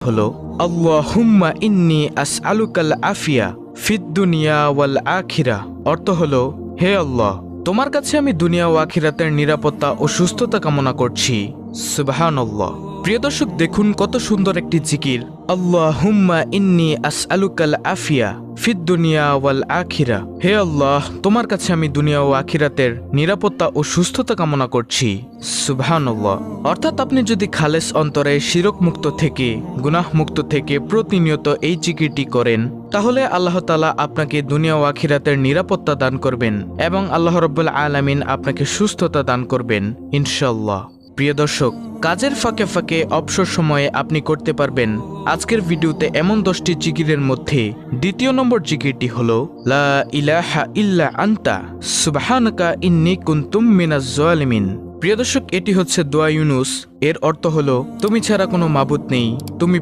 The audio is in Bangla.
হলো আল্লাহুম্মা ইন্নী আসআলুকাল আফিয়া ফিদ দুনিয়া ওয়াল আখিরা। অর্থ হলো, হে আল্লাহ, তোমার কাছে আমি দুনিয়া ও আখিরাতের নিরাপত্তা ও সুস্থতা কামনা করছি। সুবহানাল্লাহ। প্রিয় দর্শক, দেখুন কত সুন্দর একটি জিকির, আল্লাহুম্মা ইন্নী আসআলুকাল আফিয়া ফিদ দুনিয়া ওয়াল আখিরা। হে আল্লাহ, তোমার কাছে আমি দুনিয়া ও আখিরাতের নিরাপত্তা ও সুস্থতা কামনা করছি। সুবহানাল্লাহ। অর্থাৎ আপনি যদি খালেস অন্তরে শিরক মুক্ত থেকে, গুনাহ মুক্ত থেকে প্রতিনিয়ত এই জিকিরটি করেন, তাহলে আল্লাহ তাআলা আপনাকে দুনিয়া ও আখিরাতের নিরাপত্তা দান করবেন এবং আল্লাহ রাব্বুল আলামিন আপনাকে সুস্থতা দান করবেন ইনশাআল্লাহ। প্রিয় দর্শক, কাজের ফাঁকে ফাঁকে অবসর সময়ে আপনি করতে পারবেন আজকের ভিডিওতে এমন 10টি জিকিরের মধ্যে দ্বিতীয় নম্বর জিকিরটি হলো লা ইলাহা ইল্লা আনতা সুবহানাকা ইন্নী কুনতু মিনাজ জালিমিন। প্রিয় দর্শক, এটি হচ্ছে দোয়া ইউনুস। এর অর্থ হলো, তুমি ছাড়া কোনো মাবুদ নেই, তুমি